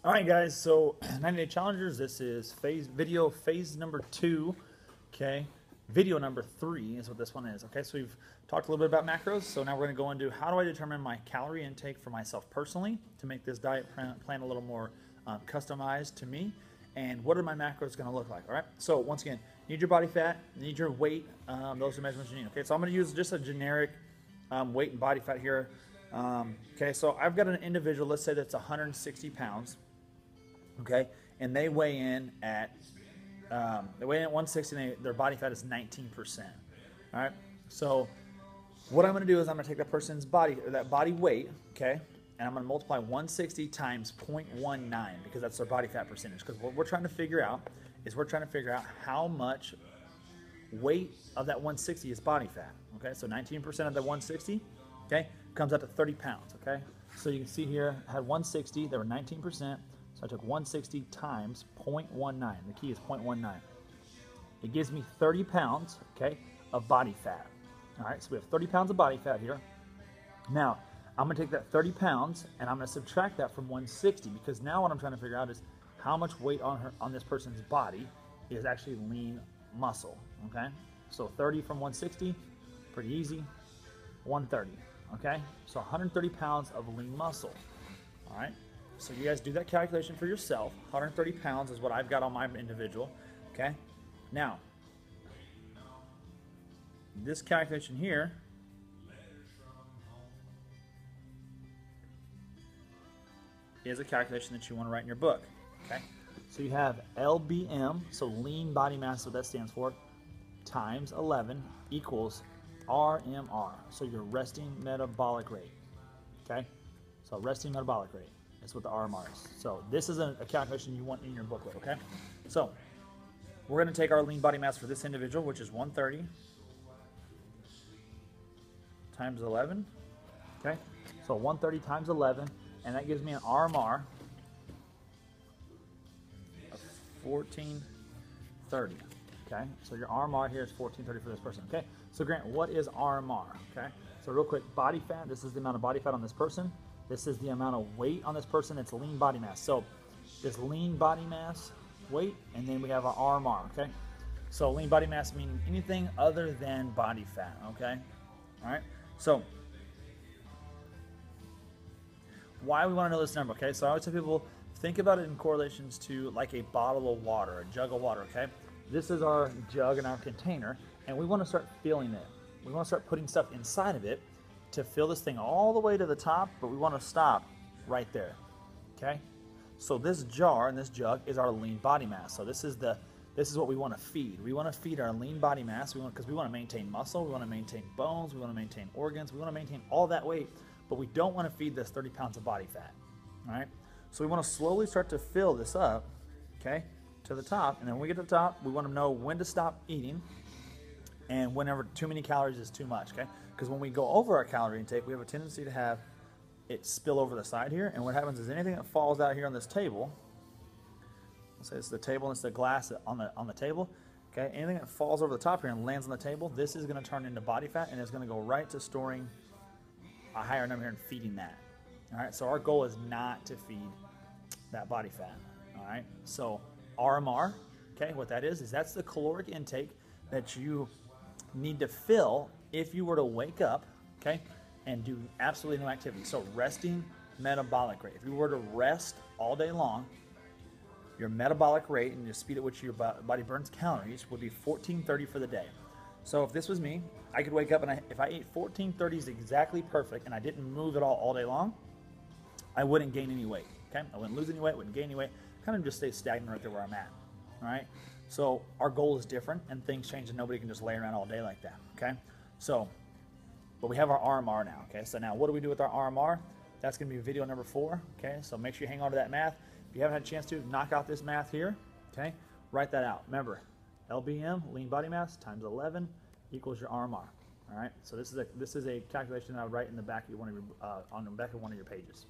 All right, guys, so 90 Day Challengers, this is video phase number 2, okay? Video number 3 is what this one is, okay? So we've talked a little bit about macros, so now we're going to go into how do I determine my calorie intake for myself personally to make this diet plan a little more customized to me, and what are my macros going to look like, all right? So once again, need your body fat, need your weight, those are measurements you need, okay? So I'm going to use just a generic weight and body fat here. Okay, so I've got an individual, let's say that's 160 pounds, okay, and they weigh in at 160, and their body fat is 19%. All right, so what I'm going to do is I'm going to take that person's body weight, okay, and I'm going to multiply 160 times 0.19 because that's their body fat percentage. Because what we're trying to figure out is how much weight of that 160 is body fat. Okay, so 19% of the 160, okay, comes out to 30 pounds. Okay, so you can see here, I had 160, they were 19%. So I took 160 times 0.19. The key is 0.19. It gives me 30 pounds, okay, of body fat. All right, so we have 30 pounds of body fat here. Now, I'm going to take that 30 pounds and I'm going to subtract that from 160 because now what I'm trying to figure out is how much weight on this person's body is actually lean muscle, okay? So 30 from 160, pretty easy, 130, okay? So 130 pounds of lean muscle, all right? So you guys do that calculation for yourself. 130 pounds is what I've got on my individual, okay? Now, this calculation here is a calculation that you want to write in your book, okay? So you have LBM, so lean body mass, what that stands for, times 11 equals RMR, so your resting metabolic rate, okay? So resting metabolic rate. That's what the RMR is. So this is a calculation you want in your booklet, okay? So we're going to take our lean body mass for this individual, which is 130 times 11, okay? So 130 times 11, and that gives me an RMR of 1430, okay? So your RMR here is 1430 for this person, okay? So Grant, what is RMR, okay? So real quick, body fat, this is the amount of body fat on this person. This is the amount of weight on this person. It's lean body mass. So this lean body mass weight, and then we have our RMR, okay? So lean body mass meaning anything other than body fat, okay? All right? So why we want to know this number, okay? So I always tell people, think about it in correlations to like a bottle of water, a jug of water, okay? This is our jug and our container, and we want to start filling it. We want to start putting stuff inside of it to fill this thing all the way to the top, but we want to stop right there, okay? So this jar and this jug is our lean body mass. So this is what we want to feed. We want to feed our lean body mass because we want to maintain muscle, we want to maintain bones, we want to maintain organs, we want to maintain all that weight, but we don't want to feed this 30 pounds of body fat, all right? So we want to slowly start to fill this up, okay, to the top, and then when we get to the top, we want to know when to stop eating and whenever too many calories is too much, okay? Because when we go over our calorie intake, we have a tendency to have it spill over the side here, and what happens is anything that falls out here on this table, let's say it's the table and it's the glass on the table, okay? Anything that falls over the top here and lands on the table, this is going to turn into body fat, and it's going to go right to storing a higher number here and feeding that. All right, so our goal is not to feed that body fat. All right, so RMR, okay, what that is that's the caloric intake that you need to fill if you were to wake up, okay, and do absolutely no activity. So resting metabolic rate. If you were to rest all day long, your metabolic rate and the speed at which your body burns calories would be 1430 for the day. So if this was me, I could wake up and if I ate 1430s exactly perfect and I didn't move at all day long, I wouldn't gain any weight, okay? I wouldn't lose any weight, wouldn't gain any weight, kind of just stay stagnant right there where I'm at, all right? So our goal is different and things change and nobody can just lay around all day like that, okay? So, but we have our RMR now, okay? So now what do we do with our RMR? That's gonna be video number 4, okay? So make sure you hang on to that math. If you haven't had a chance to, knock out this math here, okay? Write that out. Remember, LBM, lean body mass, times 11 equals your RMR, all right? So this is a calculation that I would write in the back of one of your, on the back of one of your pages.